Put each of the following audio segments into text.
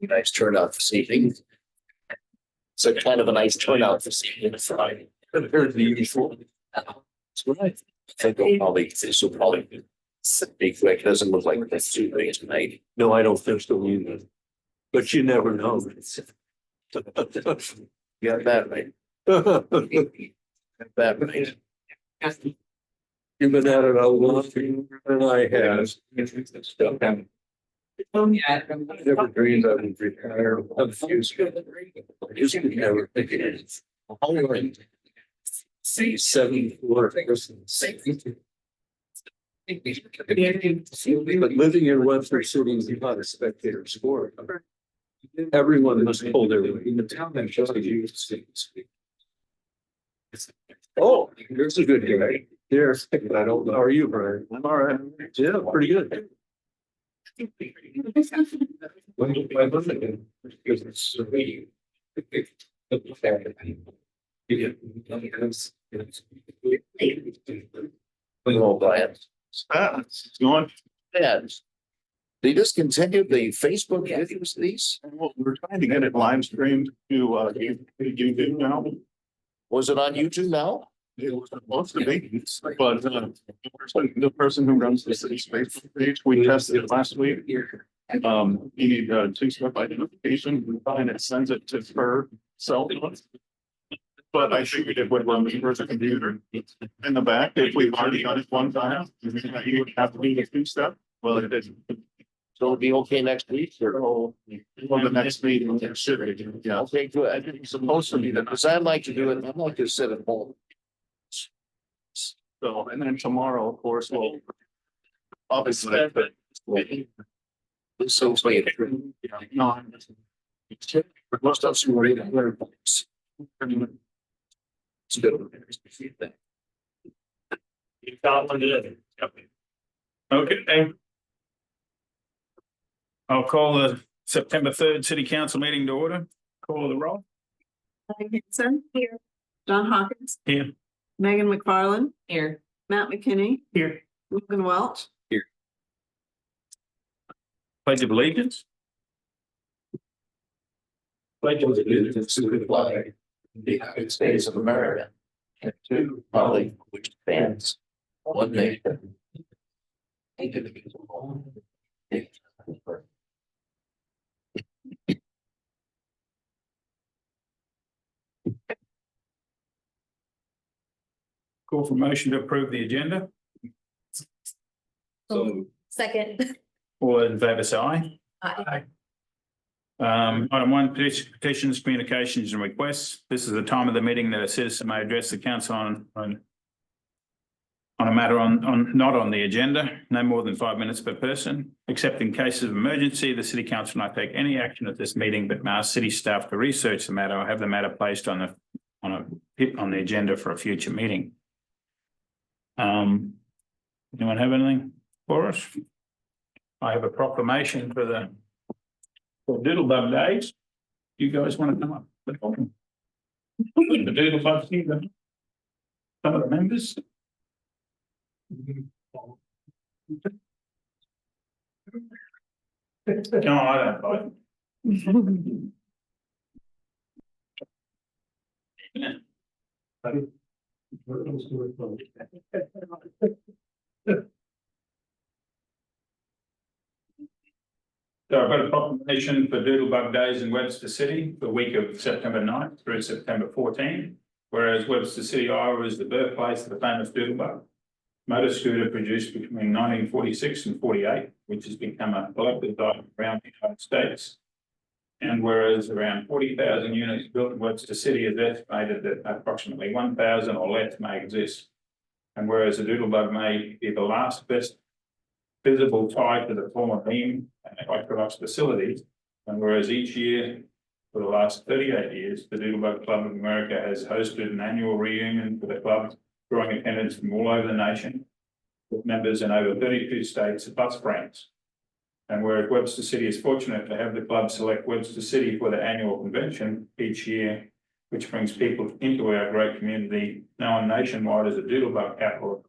Nice turnout this evening. It's a kind of a nice turnout this evening. Friday. Compared to the usual. That's right. I think this will probably be big. It doesn't look like that's too big tonight. No, I don't think so either. But you never know. You got that right. That right. You've been at it a lot than I have. Oh, yeah. I never dreamed I would retire. Never think it is. See, 74 persons. But living in Webster City is not a spectator sport. Everyone must pull their weight. In the town that just used. Oh, here's a good guy. There's, I don't know. How are you, Brian? I'm all right. Yeah, pretty good. It's going. They discontinued the Facebook videos. These Well, we're trying to get it live streamed to YouTube now. was it on YouTube now? It was supposed to be, but the person who runs the city's Facebook page, we tested it last week. You need two-step identification, and it sends it to her cell phone. But I figured it would run through the computer in the back. If we've already done it one time, you would have to do the two-step. Well, it didn't. So it'll be okay next week or? Well, the next meeting, it should be, yeah. Okay, good. I think it's supposed to be that because I'd like to do it. I'd like to sit at home. So, and then tomorrow, of course, we'll obviously, but So wait. no. Most of some reading. It's good. Okay. I'll call the September 3rd City Council meeting to order. Call the roll. Hanson. Here. John Hawkins. Here. Megan McFarland. Here. Matt McKinney. Here. Logan Welch. Pledge of allegiance. Pledge of allegiance to the flag of the United States of America and to the republic which stands one nation. Indivisible. Call for motion to approve the agenda. So second. All in favour say aye. Aye. Item 1, petitions, communications and requests. This is the time of the meeting that a citizen may address the council on a matter not on the agenda, no more than 5 minutes per person. Except in cases of emergency, the city council will not take any action at this meeting, but may ask city staff to research the matter or have the matter placed on the agenda for a future meeting. Anyone have anything for us? I have a proclamation for Doodlebug Days. You guys want to come up? The Doodlebug here, some of the members. No, I don't vote. So I've got a proclamation for Doodlebug Days in Webster City the week of September 9th through September 14th. Whereas Webster City, Iowa is the birthplace of the famous Doodlebug motor scooter produced between 1946 and 48, which has become a collector's item around the United States. And whereas around 40,000 units built in Webster City is estimated that approximately 1,000 or less may exist. And whereas the Doodlebug may be the last best visible tie to the former beam and Electrolux facilities, and whereas each year for the last 38 years, the Doodlebug Club of America has hosted an annual reunion for the club, drawing attendance from all over the nation, with members in over 32 states plus France. And whereas Webster City is fortunate to have the club select Webster City for their annual convention each year, which brings people into our great community known nationwide as the Doodlebug capital.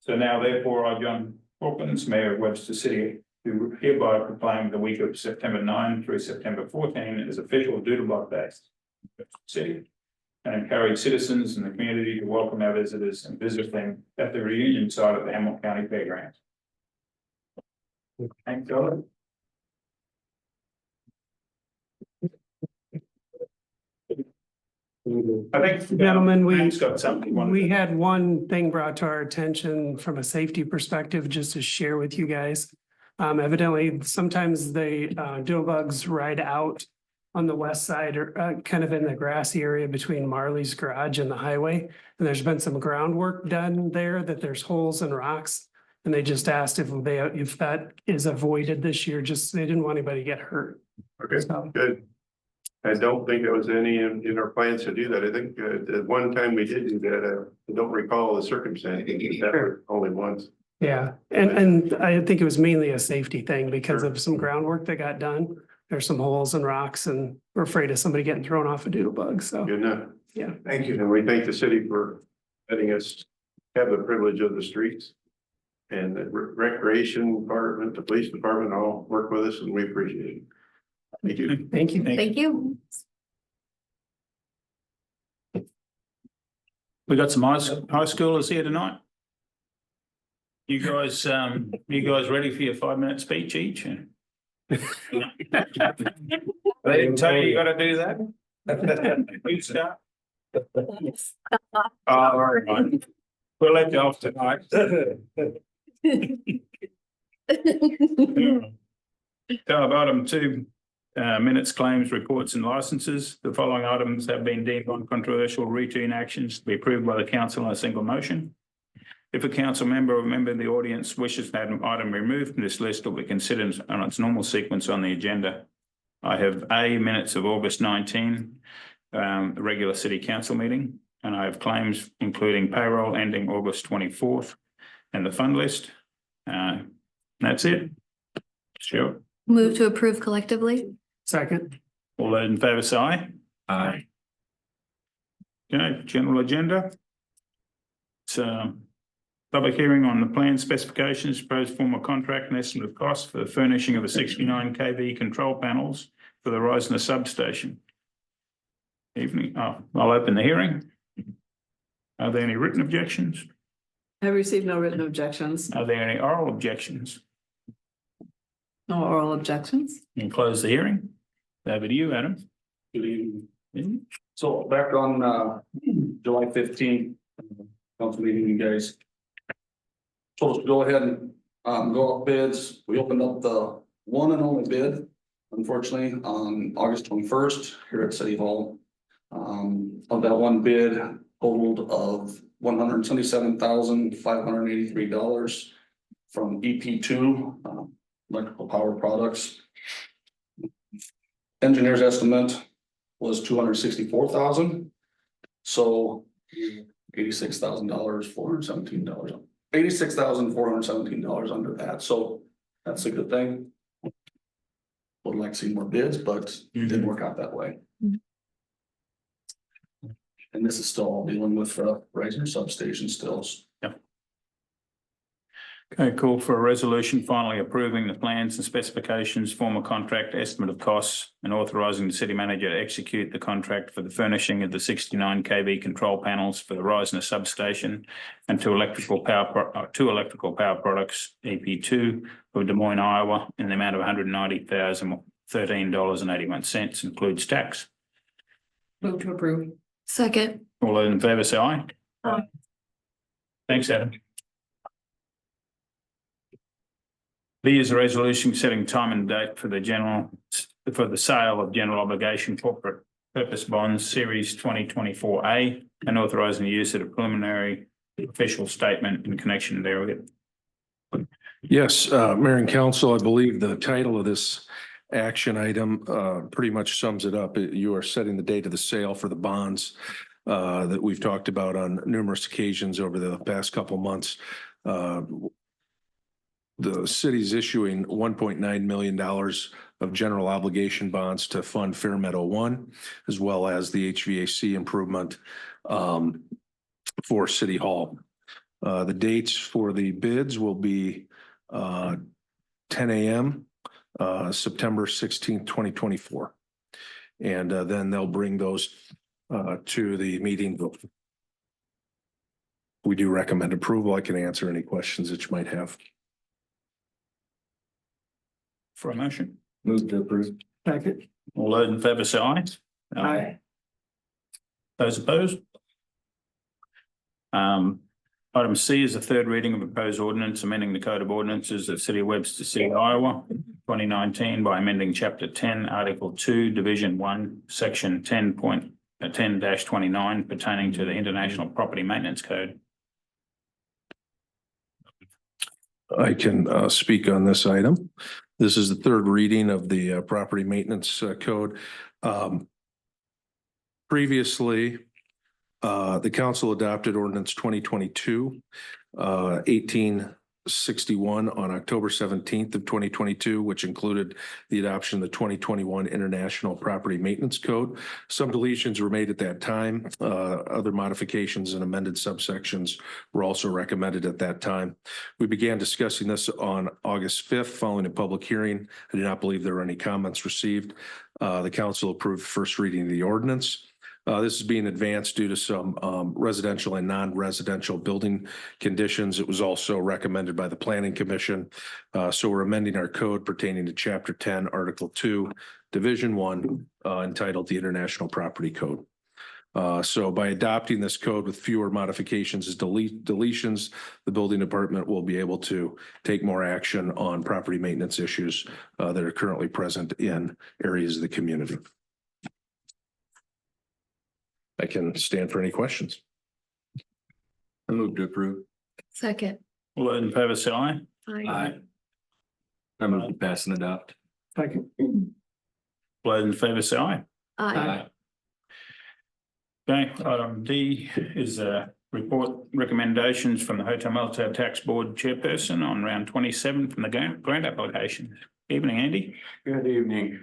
So now therefore I, John Hawkins, Mayor of Webster City, do hereby proclaim the week of September 9 through September 14 as official Doodlebug Days. in Webster City, and encourage citizens in the community to welcome our visitors and visit them at the reunion site at the Hamilton County Fairgrounds. Thank God. I think. Gentlemen, Matt's got something. he wanted we to- had one thing brought to our attention from a safety perspective, just to share with you guys. Evidently, sometimes they, dough bugs ride out on the west side or, kind of in the grassy area between Marley's garage and the highway. And there's been some groundwork done there that there's holes and rocks. And they just asked if that is avoided this year, just, they didn't want anybody to get hurt. Okay, So, good. I don't think there was any in our plans to do that. I think at one time we did do that. I don't recall the circumstances. That was only once. yeah, and I think it was mainly a safety thing because of some groundwork that got done. There's some holes and rocks and we're afraid of somebody getting thrown off a doodle bug, so, Good enough. yeah. Thank you. And we thank the city for letting us have the privilege of the streets. And the recreation department, the police department all work with us and we appreciate it. Thank you. Thank you. Thank you. We got some high schoolers here tonight. You guys ready for your 5-minute speech each? They didn't tell you gotta do that? You start. All right. We'll let you off tonight. So about item 2, minutes, claims, reports and licenses. The following items have been deemed uncontroversial routine actions to be approved by the council on a single motion. If a council member or member of the audience wishes to have an item removed from this list, it will be considered on its normal sequence on the agenda. I have minutes of August 19, the regular city council meeting, and I have claims including payroll ending August 24th and the fund list. That's it. Sure. Move to approve collectively. Second, All those in favour say aye. Aye. Okay, general agenda. So, public hearing on the plan specifications, proposed form of contract and estimate of cost for the furnishing of the 69 kV control panels for the Reisner substation. I'll open the hearing. Are there any written objections? I received no written objections. Are there any oral objections? No oral objections. You can close the hearing. Over to you, Adam. Good evening. So back on July 15th, council meeting, you guys told us to go ahead and go up bids. We opened up the one and only bid, unfortunately, on August 21st here at City Hall. Of that one bid totaled of $177,583 from EP2 Electrical Power Products. Engineer's estimate was $264,000. So $86,000, $417, $86,417 under that. So that's a good thing. Would like to see more bids, but it didn't work out that way. And this is still all dealing with Reisner substation still. Okay, call for a resolution finally approving the plans and specifications, form a contract, estimate of costs, and authorising the city manager to execute the contract for the furnishing of the 69 kV control panels for the Reisner substation and two electrical power products, EP2 of Des Moines, Iowa, in the amount of $190,013.81, includes tax. Move to approve. Second. All those in favour say aye. Aye. Thanks, Adam. B is a resolution setting time and date for the sale of general obligation corporate purpose bonds, series 2024A, and authorising the use of a preliminary official statement in connection therewith. Yes, Mayor and Council, I believe the title of this action item pretty much sums it up. You are setting the date of the sale for the bonds that we've talked about on numerous occasions over the past couple months. The city's issuing $1.9 million of general obligation bonds to fund Fair Meadow 1, as well as the HVAC improvement for City Hall. The dates for the bids will be 10 a.m. September 16th, 2024. And then they'll bring those to the meeting. We do recommend approval. I can answer any questions that you might have. For a motion, Move to approve. Second. all those in favour say aye. Aye. Those opposed? Item C is the third reading of proposed ordinance amending the Code of Ordinances of City of Webster City, Iowa, 2019 by amending Chapter 10, Article 2, Division 1, Section 10.10-29 pertaining to the International Property Maintenance Code. I can speak on this item. This is the third reading of the property maintenance code. Previously, the council adopted ordinance 2022-1861 on October 17th of 2022, which included the adoption of the 2021 International Property Maintenance Code. Some deletions were made at that time. Other modifications and amended subsections were also recommended at that time. We began discussing this on August 5th following a public hearing. I do not believe there were any comments received. The council approved first reading of the ordinance. This is being advanced due to some residential and non-residential building conditions. It was also recommended by the Planning Commission. So we're amending our code pertaining to Chapter 10, Article 2, Division 1, entitled the International Property Code. So by adopting this code with fewer modifications as deletions, the building department will be able to take more action on property maintenance issues that are currently present in areas of the community. I can stand for any questions. I move to approve. Second. All those in favour say aye. Aye. I move to pass and adopt. Second. All those in favour say aye. Aye. Okay, item D is report recommendations from the Hotel Motel Tax Board Chairperson on round 27 from the grant application. Evening, Andy. Good evening.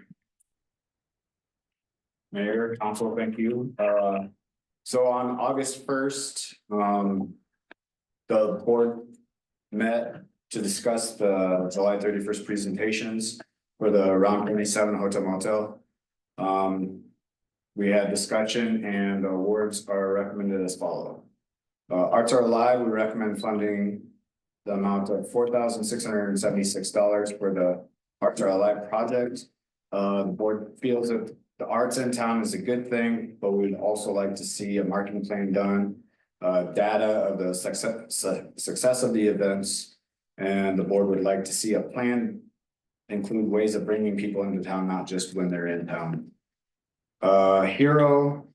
Mayor, council, thank you. So on August 1st, the board met to discuss the July 31st presentations for the round 27 Hotel Motel. We had discussion and the awards are recommended as follows. Arts Are Alive, we recommend funding the amount of $4,676 for the Arts Are Alive project. The board feels that the arts in town is a good thing, but we'd also like to see a marketing plan done, data of the success of the events, and the board would like to see a plan include ways of bringing people into town, not just when they're in town. Hero,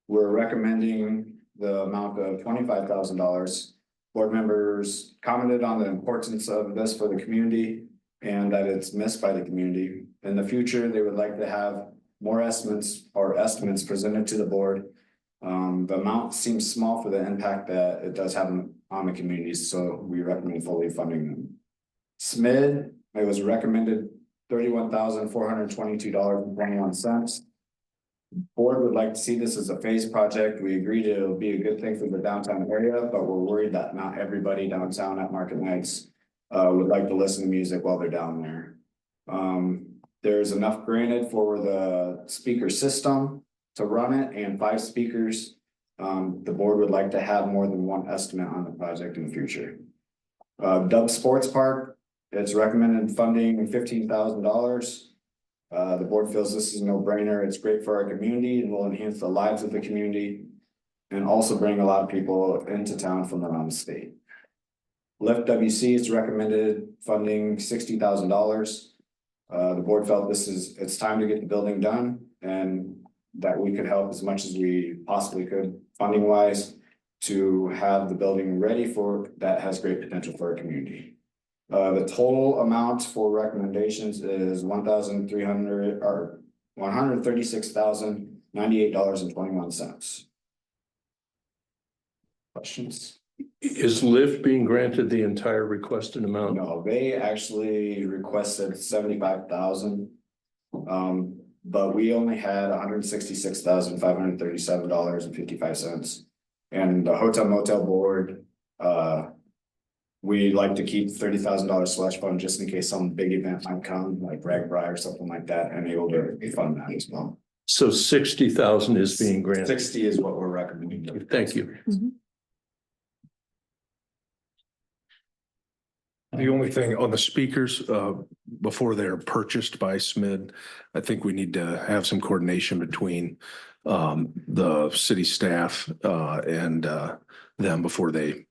we're recommending the amount of $25,000. Board members commented on the importance of this for the community and that it's missed by the community. In the future, they would like to have more estimates presented to the board. The amount seems small for the impact that it does have on the communities, so we recommend fully funding them. SMID, it was recommended $31,422.21. Board would like to see this as a phase project. We agreed it'll be a good thing for the downtown area, but we're worried that not everybody downtown at market nights would like to listen to music while they're down there. There's enough granted for the speaker system to run it and 5 speakers. The board would like to have more than one estimate on the project in the future. Dub Sports Park, it's recommended funding $15,000. The board feels this is a no-brainer. It's great for our community and will enhance the lives of the community and also bring a lot of people into town from around the state. Lift WC is recommended funding $60,000. The board felt it's time to get the building done and that we could help as much as we possibly could funding wise to have the building ready for that has great potential for our community. The total amount for recommendations is $136,098.21. Questions? Is LIFT being granted the entire requested amount? No, they actually requested 75,000. But we only had $166,537.55. And the Hotel Motel Board We like to keep $30,000 slush fund just in case some big event might come, like Ragbri or something like that, and able to fund that as well. So 60,000 is being granted. 60 is what we're recommending. Thank you. Mhm. The only thing on the speakers, before they're purchased by SMID, I think we need to have some coordination between the city staff and them before they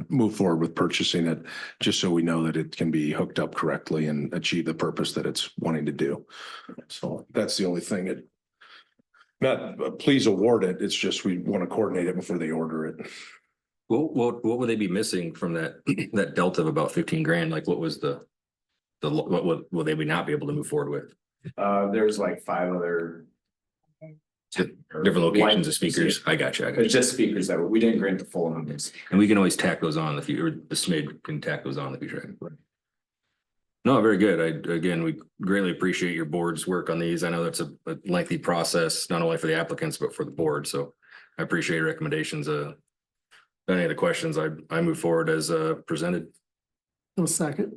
move forward with purchasing it, just so we know that it can be hooked up correctly and achieve the purpose that it's wanting to do. So that's the only thing. Please award it. It's just we want to coordinate it before they order it. What would they be missing from that, that delta of about 15 grand? Like what was what will they not be able to move forward with? There's like 5 other. Different locations of speakers. I got you. It's just speakers that we didn't grant the full numbers. And we can always tack those on if you, or the SMID can tack those on if you try. No, very good. Again, we greatly appreciate your board's work on these. I know that's a lengthy process, not only for the applicants, but for the board. So I appreciate your recommendations. Any other questions, I move forward as presented. I'll second.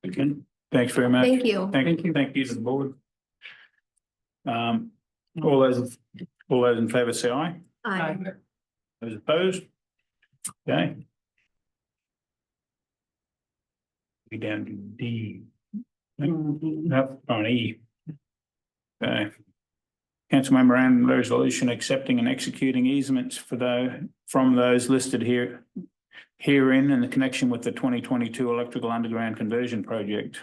Okay, thanks very much. Thank you. Thank you to the board. All those in favor say aye. Aye. Those opposed? Okay. Be down to D. Nope, on E. Okay. Council memorandum resolution accepting and executing easements from those listed herein in the connection with the 2022 electrical underground conversion project.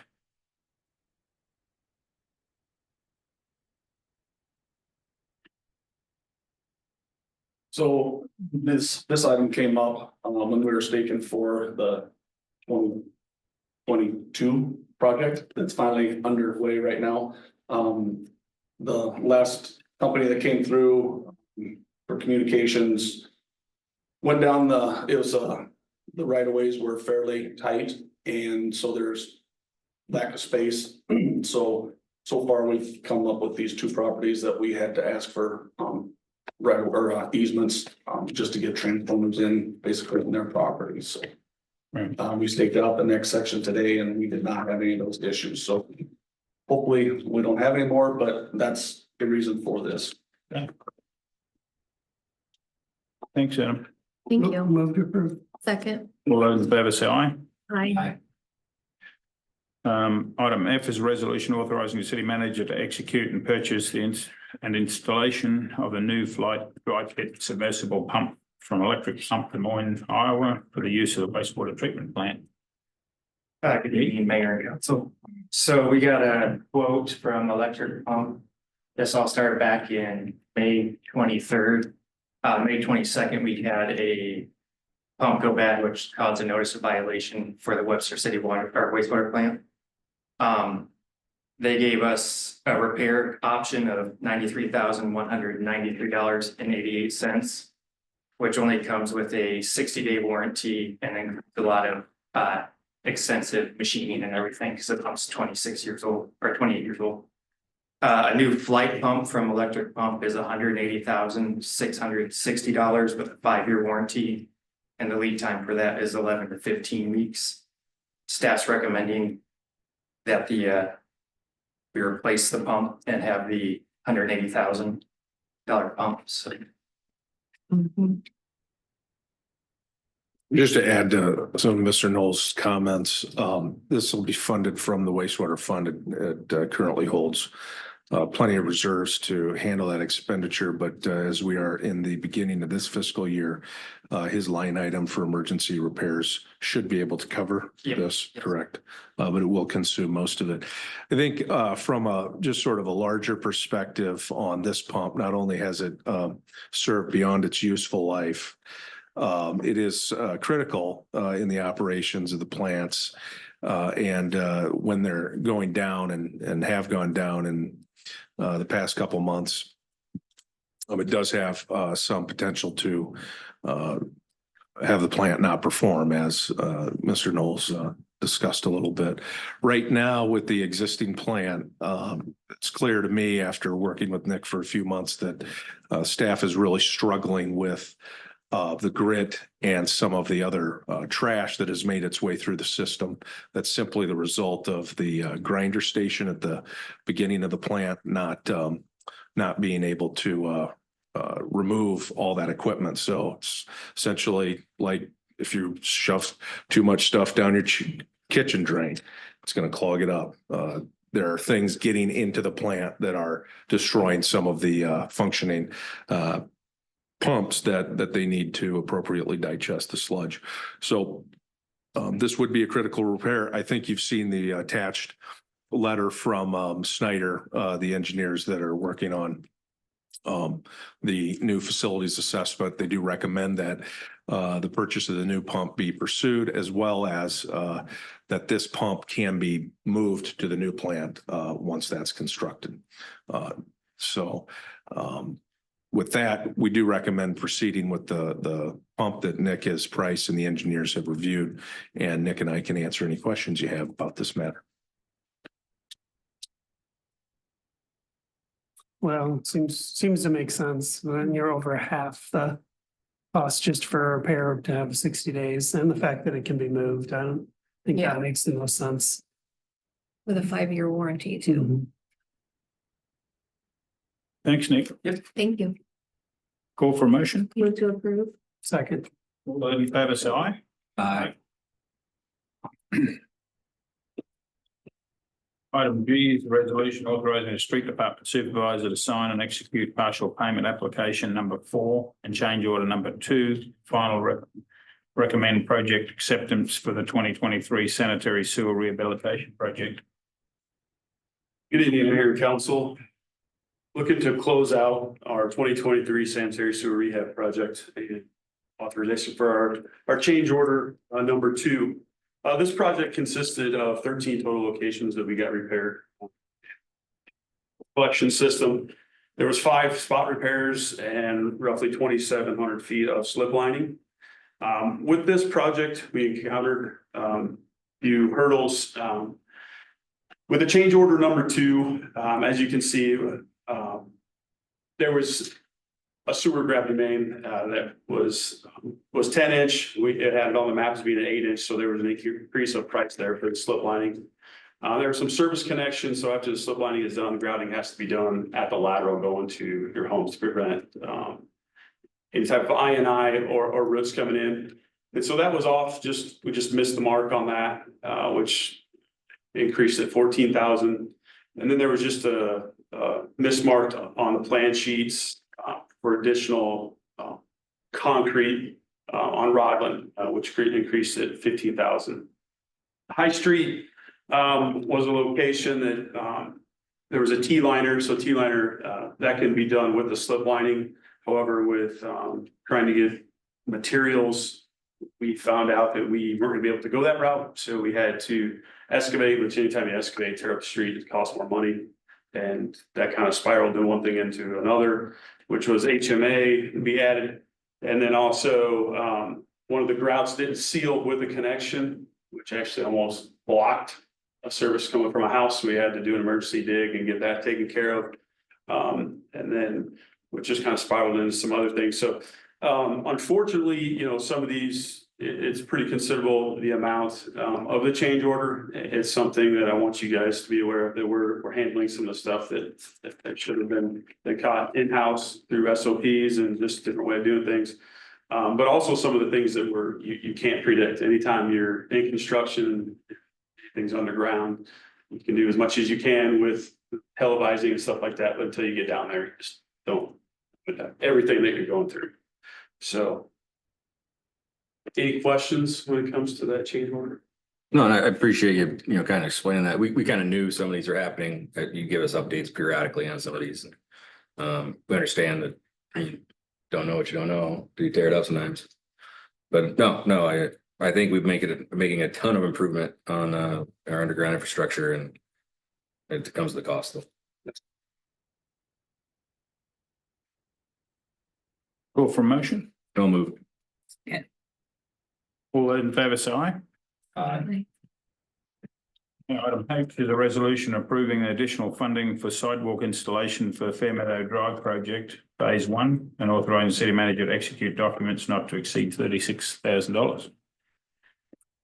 So this item came up when we were staking for the 2022 project that's finally underway right now. The last company that came through for communications went down the right of ways were fairly tight, and so there's lack of space. So far we've come up with these 2 properties that we had to ask for easements just to get transformers in basically in their properties. So Right. we staked out the next section today and we did not have any of those issues. So hopefully we don't have any more, but that's the reason for this. Thanks, Adam. Thank you. Move to approve. Second. All those in favor say aye. Aye. Item F is a resolution authorizing the city manager to execute and purchase and installation of a new dry pit submersible pump from Electric Pump Des Moines, Iowa, for the use of the wastewater treatment plant. Good evening, Mayor and Council. So we got a quote from Electric Pump. This all started back in May 23rd. May 22nd, we had a pump go bad, which caused a notice of violation for the Webster City wastewater plant. They gave us a repair option of $93,193.88, which only comes with a 60-day warranty and then a lot of extensive machining and everything because the pump's 26 years old or 28 years old. A new flight pump from Electric Pump is $180,660 with a 5-year warranty, and the lead time for that is 11 to 15 weeks. Staff's recommending that we replace the pump and have the $180,000 pump. So. Just to add to some of Mr. Knoll's comments, this will be funded from the wastewater fund. It currently holds plenty of reserves to handle that expenditure, but as we are in the beginning of this fiscal year, his line item for emergency repairs should be able to cover this, correct? But it will consume most of it. I think from just sort of a larger perspective on this pump, not only has it served beyond its useful life, it is critical in the operations of the plants. And when they're going down and have gone down in the past couple months, it does have some potential to have the plant not perform, as Mr. Knowles discussed a little bit. Right now with the existing plant, it's clear to me after working with Nick for a few months that staff is really struggling with the grit and some of the other trash that has made its way through the system. That's simply the result of the grinder station at the beginning of the plant not being able to remove all that equipment. So it's essentially like if you shove too much stuff down your kitchen drain, it's going to clog it up. There are things getting into the plant that are destroying some of the functioning pumps that they need to appropriately digest the sludge. So this would be a critical repair. I think you've seen the attached letter from Snyder, the engineers that are working on the new facilities assessment. They do recommend that the purchase of the new pump be pursued, as well as that this pump can be moved to the new plant once that's constructed. With that, we do recommend proceeding with the pump that Nick has priced and the engineers have reviewed. And Nick and I can answer any questions you have about this matter. Well, it seems to make sense. When you're over half the cost just for a repair to have 60 days, and the fact that it can be moved, I don't think Yeah. that makes the most sense. With a 5-year warranty too. Thanks, Nick. Thank you. Call for a motion. Move to approve. Second. All those in favour say aye. Aye. Item G is a resolution authorising the street department supervisor to sign and execute partial payment application number 4 and change order number 2, final recommend project acceptance for the 2023 sanitary sewer rehabilitation project. Good evening, Mayor and Council. Looking to close out our 2023 sanitary sewer rehab project and authorization for our change order number 2. This project consisted of 13 total locations that we got repaired. Collection system. There was 5 spot repairs and roughly 2,700 feet of slip lining. With this project, we encountered a few hurdles. With the change order number 2, as you can see, there was a sewer gravity main that was 10-inch. It had it on the maps being an 8-inch, so there was an increase of price there for the slip lining. There were some service connections, so after the slip lining is done, the grouting has to be done at the lateral going to your homes to prevent any type of INI or roots coming in. And so that was off. We just missed the mark on that, which increased at 14,000. And then there was just a mismarked on the plan sheets for additional concrete on Rodland, which increased it 15,000. High Street was a location that there was a T-liner. So T-liner that can be done with the slip lining. However, with trying to get materials, we found out that we weren't gonna be able to go that route. So we had to excavate, which anytime you excavate, tear up the street, it costs more money. And that kind of spiraled in one thing into another, which was HMA to be added. And then also one of the grouts didn't seal with the connection, which actually almost blocked a service coming from a house. So we had to do an emergency dig and get that taken care of. And then which just kind of spiraled into some other things. So unfortunately, some of these, it's pretty considerable, the amount of the change order. It's something that I want you guys to be aware of, that we're handling some of the stuff that should have been caught in-house through SOPs and just a different way of doing things. But also some of the things that you can't predict. Anytime you're in construction, things underground, you can do as much as you can with televising and stuff like that, but until you get down there, you just don't put everything that you're going through. So any questions when it comes to that change order? No, and I appreciate you, kind of explaining that. We kind of knew some of these are happening, that you give us updates periodically on some of these. We understand that you don't know what you don't know, you tear it up sometimes. But no, I think we've making a ton of improvement on our underground infrastructure, and it comes to the cost though. Call for a motion. Don't move. All those in favour say aye. Aye. Item H is a resolution approving additional funding for sidewalk installation for Fairmeadow Drive project, phase 1, and authorising the city manager to execute documents not to exceed $36,000.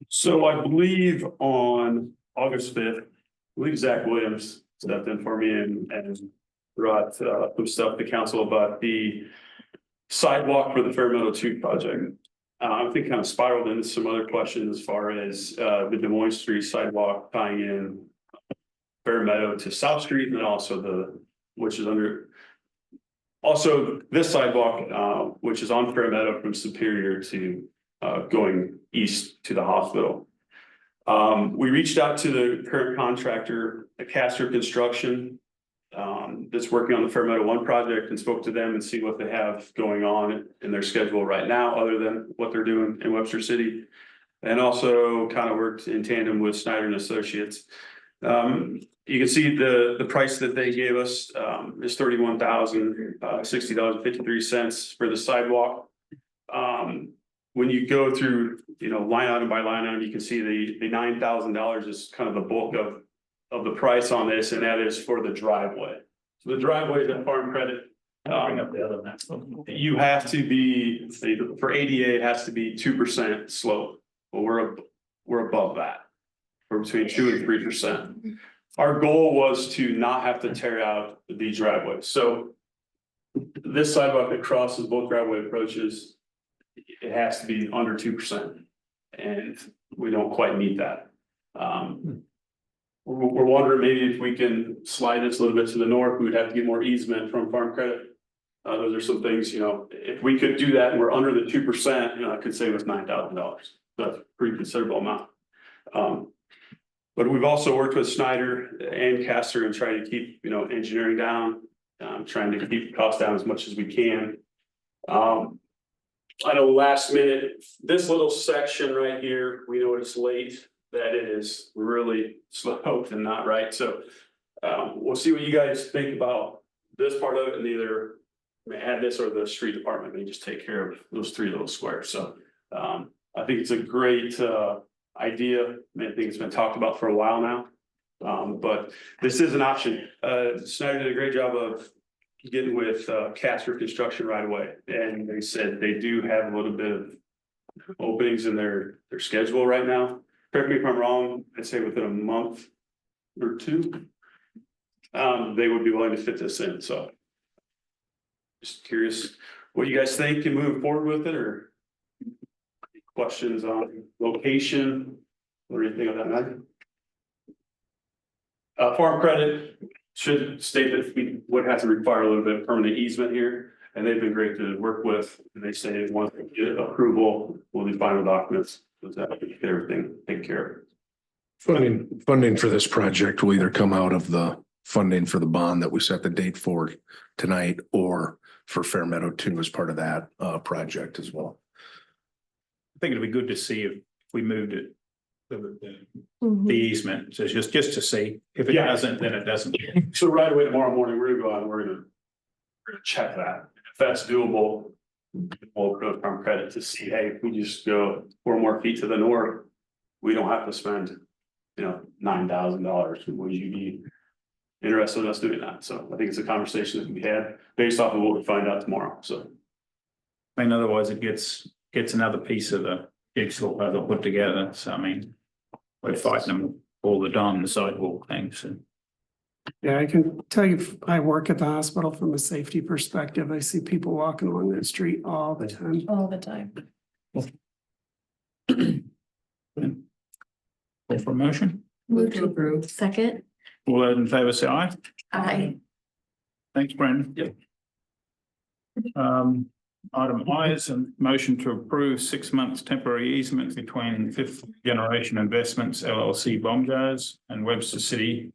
So I believe on August 5th, I believe Zach Williams stepped in for me and brought some stuff to council about the sidewalk for the Fairmeadow 2 project. I think kind of spiraled into some other questions as far as the Des Moines Street sidewalk tying in Fairmeadow to South Street, and then also which is under. Also, this sidewalk, which is on Fairmeadow from Superior to going east to the hospital. We reached out to the current contractor, Castor Construction, that's working on the Fairmeadow 1 project, and spoke to them and see what they have going on in their schedule right now, other than what they're doing in Webster City. And also kind of worked in tandem with Snyder and Associates. You can see the price that they gave us is $31,060.53 for the sidewalk. When you go through, line item by line item, you can see the $9,000 is kind of the bulk of the price on this, and that is for the driveway. So the driveway is at Farm Credit. Bring up the other map. You have to be, for ADA, it has to be 2% slope. Well, we're above that. We're between 2 and 3%. Our goal was to not have to tear out the driveway. So this sidewalk that crosses both driveway approaches, it has to be under 2%. And we don't quite meet that. We're wondering maybe if we can slide this a little bit to the north, we would have to get more easement from Farm Credit. Those are some things, if we could do that and we're under the 2%, it could save us $9,000. That's a pretty considerable amount. But we've also worked with Snyder and Castor and trying to keep, engineering down, trying to keep the cost down as much as we can. I know last minute, this little section right here, we know it's late, that it is really slow and not right. So we'll see what you guys think about this part of it, and either add this or the street department may just take care of those 3 little squares. So I think it's a great idea. I think it's been talked about for a while now. But this is an option. Snyder did a great job of getting with Castor Construction right away. And they said they do have a little bit of openings in their schedule right now. Correct me if I'm wrong, I'd say within a month or 2, they would be willing to fit this in. So just curious what you guys think and move forward with it, or questions on location or anything of that matter. Farm Credit should state that we would have to require a little bit of permanent easement here, and they've been great to work with. And they say once we get approval, we'll do final documents. So that get everything taken care of. Funding for this project will either come out of the funding for the bond that we set the date for tonight, or for Fairmeadow 2 as part of that project as well. I think it'd be good to see if we moved it, the easement, so just to see. If it doesn't, then it doesn't. So right away tomorrow morning, we're gonna go out and we're gonna check that. If that's doable, we'll go to Farm Credit to see, hey, if we just go 4 more feet to the north, we don't have to spend, $9,000. Would you be interested in us doing that? So I think it's a conversation that can be had based off of what we find out tomorrow. So I mean, otherwise it gets another piece of the jigsaw puzzle put together. So I mean, we're fighting them all the time, the sidewalk thing. So Yeah, I can tell you, I work at the hospital from a safety perspective. I see people walking along that street all the time. All the time. call for a motion. Move to approve. Second. All those in favour say aye. Aye. Thanks, Brandon. Yep. Item I is a motion to approve 6 months temporary easement between Fifth Generation Investments LLC Bombjars and Webster City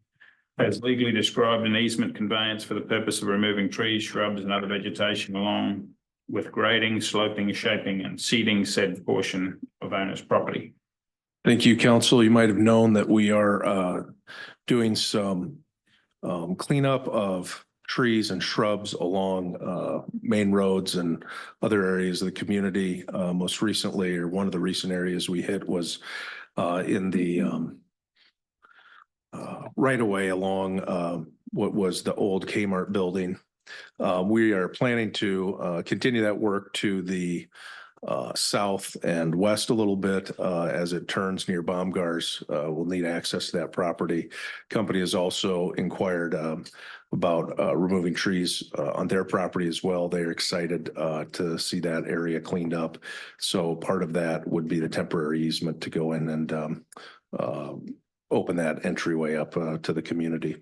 as legally described an easement conveyance for the purpose of removing trees, shrubs and other vegetation along with grading, sloping, shaping and seeding said portion of owner's property. Thank you, council. You might have known that we are doing some cleanup of trees and shrubs along main roads and other areas of the community. Most recently, or one of the recent areas we hit was in the right away along what was the old Kmart building. We are planning to continue that work to the south and west a little bit as it turns near Baumgart's. We'll need access to that property. Company has also inquired about removing trees on their property as well. They're excited to see that area cleaned up. So part of that would be the temporary easement to go in and open that entryway up to the community.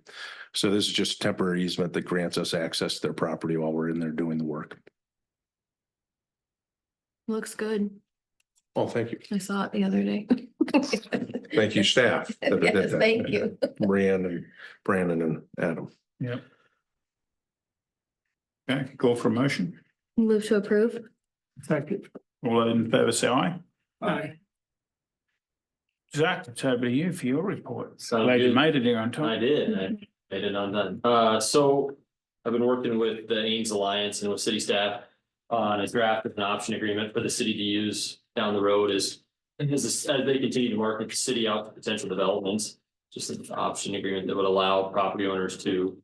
So this is just a temporary easement that grants us access to their property while we're in there doing the work. Looks good. Oh, thank you. I saw it the other day. Thank you, staff. that did Yes, that. thank you. Brian and Brandon and Adam. Yep. Okay, call for a motion. Move to approve. Second. All those in favour say aye. Aye. Zach, it's over to you for your report. Sounds Glad you good. made it here on I time. did, I made it undone. So I've been working with the Ames Alliance and with city staff on a draft of an option agreement for the city to use down the road as they continue to market the city out to potential developments. Just an option agreement that would allow property owners to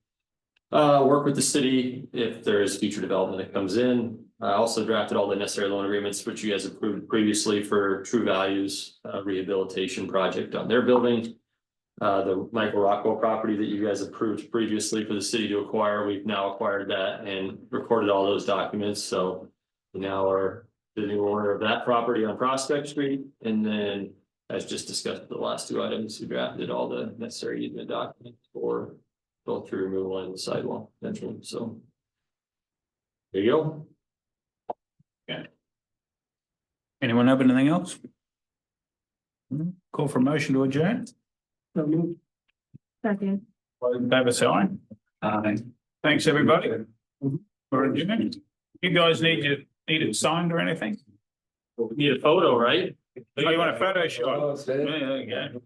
work with the city if there is future development that comes in. I also drafted all the necessary loan agreements, which you guys approved previously for True Values rehabilitation project on their building. The Michael Rockwell property that you guys approved previously for the city to acquire, we've now acquired that and recorded all those documents, so we now are the new owner of that property on Prospect Street. And then, as just discussed, the last two items, we drafted all the necessary easement documents for both tree removal and the sidewalk eventually, so. There you go. Anyone have anything else? Call for a motion to adjourn. Second. All those in favour say aye. Aye. Thanks, everybody. For adjournment. You guys need it signed or anything? Need a photo, right? Oh, you want a photo shot? Yeah, there you go.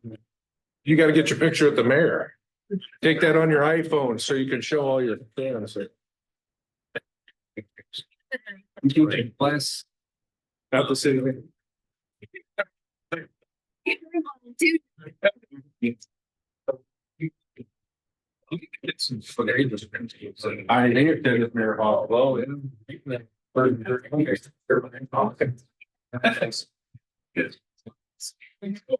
You got to get your picture at the mayor. Take that on your iPhone so you can show all your fans. Bless. At the city. I think that is Mayor Hall. Well,